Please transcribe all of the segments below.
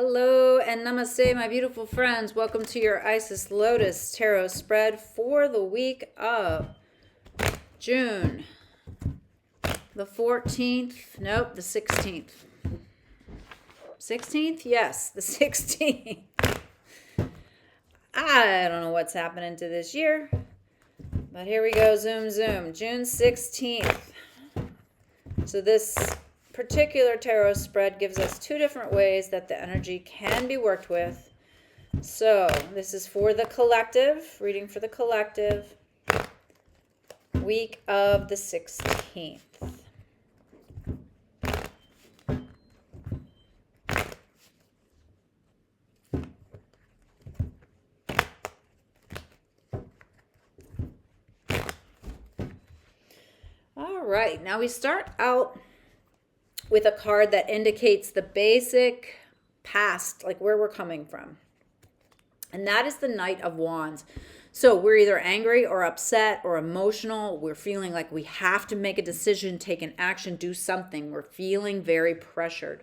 Hello and namaste, my beautiful friends. Welcome to your Isis Lotus Tarot Spread for the week of June the 14th. Nope, the 16th. 16th? Yes, the 16th. I don't know what's happening to this year, but here we go. Zoom, zoom. June 16th. So this particular tarot spread gives us two different ways that the energy can be worked with. So this is for the collective, reading for the collective, week of the 16th. All right, now we start out with a card that indicates the basic past, like where we're coming from. And that is the Knight of Wands. So we're either angry or upset or emotional. We're feeling like we have to make a decision, take an action, do something. We're feeling very pressured.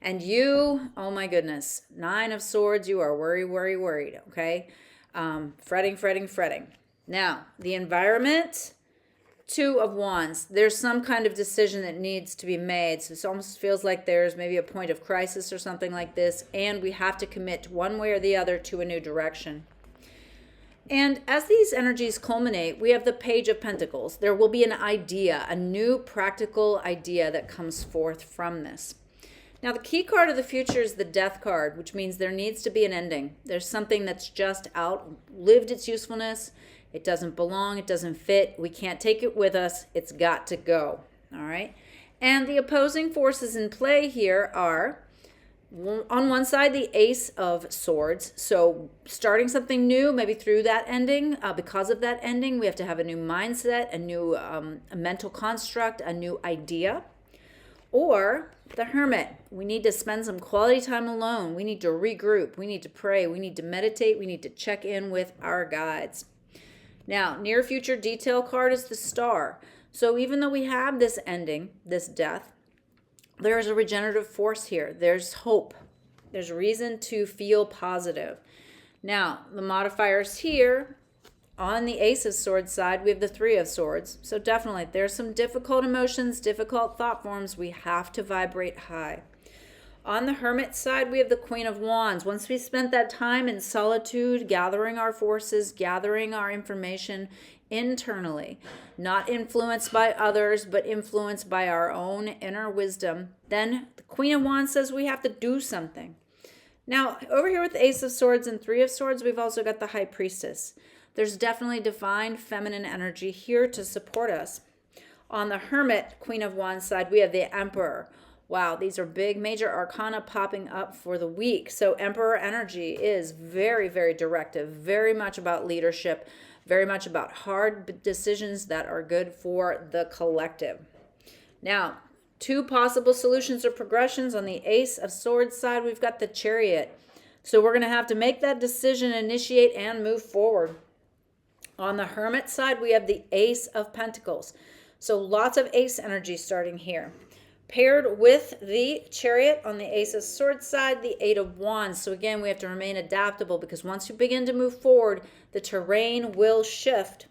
And you, oh my goodness, Nine of Swords, you are worried, okay? Fretting. Now, the environment, Two of Wands, there's some kind of decision that needs to be made. So it almost feels like there's maybe a point of crisis or something like this, and we have to commit one way or the other to a new direction. And as these energies culminate, we have the Page of Pentacles. There will be an idea, a new practical idea that comes forth from this. Now, the key card of the future is the Death card, which means there needs to be an ending. There's something that's just outlived its usefulness. It doesn't belong. It doesn't fit. We can't take it with us. It's got to go. All right. And the opposing forces in play here are, on one side, the Ace of Swords. So starting something new, maybe through that ending, because of that ending, we have to have a new mindset, a new a mental construct, a new idea. Or the Hermit. We need to spend some quality time alone. We need to regroup. We need to pray. We need to meditate. We need to check in with our guides. Now, near future detail card is the Star. So even though we have this ending, this death, there is a regenerative force here. There's hope. There's reason to feel positive. Now, the modifiers here, on the Ace of Swords side, we have the Three of Swords. So definitely, there's some difficult emotions, difficult thought forms. We have to vibrate high. On the Hermit side, we have the Queen of Wands. Once we spent that time in solitude, gathering our forces, gathering our information internally, not influenced by others, but influenced by our own inner wisdom, then the Queen of Wands says we have to do something. Now, over here with the Ace of Swords and Three of Swords, we've also got the High Priestess. There's definitely divine feminine energy here to support us. On the Hermit, Queen of Wands side, we have the Emperor. Wow, these are big Major Arcana popping up for the week. So Emperor energy is very, very directive, very much about leadership, very much about hard decisions that are good for the collective. Now, two possible solutions or progressions. On the Ace of Swords side, we've got the Chariot. So we're going to have to make that decision, initiate, and move forward. On the Hermit side, we have the Ace of Pentacles. So lots of Ace energy starting here. Paired with the Chariot on the Ace of Swords side, the Eight of Wands. So again, we have to remain adaptable because once you begin to move forward, the terrain will shift.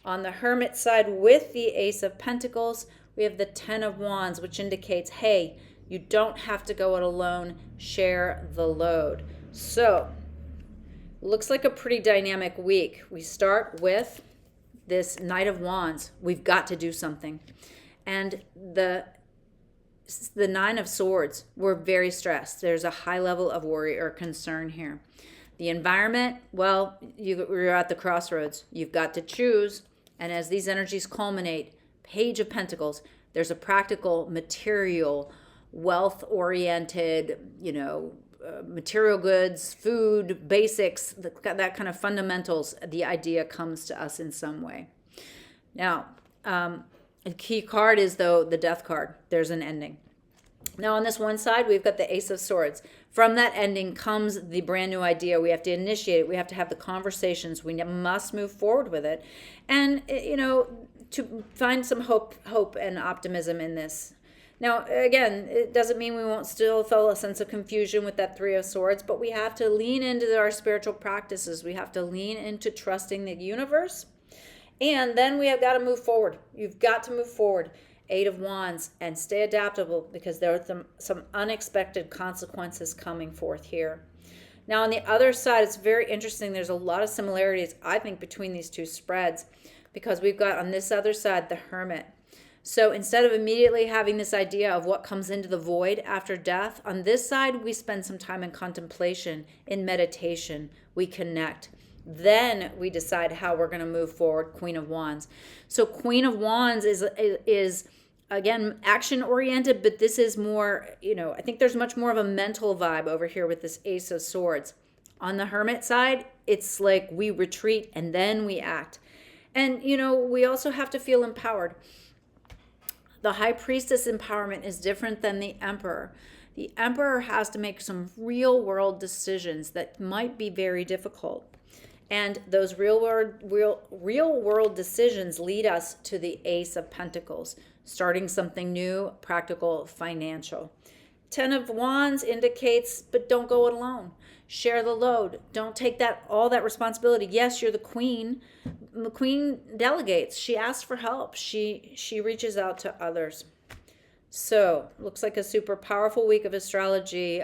On the Hermit side with the Ace of Pentacles, we have the Ten of Wands, which indicates, hey, you don't have to go it alone. Share the load. So, looks like a pretty dynamic week. We start with this Knight of Wands. We've got to do something. And the Nine of Swords, we're very stressed. There's a high level of worry or concern here. The environment, well, you're at the crossroads. You've got to choose. And as these energies culminate, Page of Pentacles, there's a practical, material, wealth-oriented, material goods, food, basics, that kind of fundamentals. The idea comes to us in some way. Now, a key card is, though, the Death card. There's an ending. Now, on this one side, we've got the Ace of Swords. From that ending comes the brand new idea. We have to initiate it. We have to have the conversations. We must move forward with it. And, to find some hope and optimism in this. Now, again, it doesn't mean we won't still feel a sense of confusion with that Three of Swords, but we have to lean into our spiritual practices. We have to lean into trusting the universe. And then we have got to move forward. You've got to move forward. Eight of Wands, and stay adaptable, because there are some unexpected consequences coming forth here. Now, on the other side, it's very interesting. There's a lot of similarities, I think, between these two spreads, because we've got on this other side the Hermit. So instead of immediately having this idea of what comes into the void after death, on this side, we spend some time in contemplation, in meditation. We connect. Then we decide how we're going to move forward. Queen of Wands. So Queen of Wands is again, action oriented, but this is more, I think there's much more of a mental vibe over here with this Ace of Swords. On the Hermit side, it's like we retreat and then we act. And, we also have to feel empowered. The High Priestess empowerment is different than the Emperor. The Emperor has to make some real world decisions that might be very difficult. And those real world decisions lead us to the Ace of Pentacles, starting something new, practical, financial. Ten of Wands indicates, but don't go it alone. Share the load. Don't take all that responsibility. Yes, you're the queen. The queen delegates. She asks for help. She reaches out to others. So, looks like a super powerful week of astrology.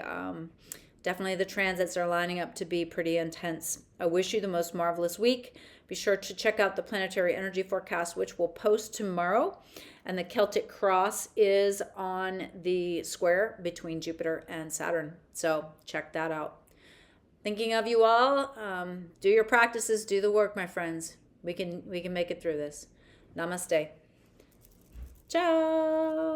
Definitely the transits are lining up to be pretty intense. I wish you the most marvelous week. Be sure to check out the planetary energy forecast, which we'll post tomorrow. And the Celtic cross is on the square between Jupiter and Saturn. So check that out. Thinking of you all. Do your practices, do the work, my friends. We can make it through this. Namaste. Ciao.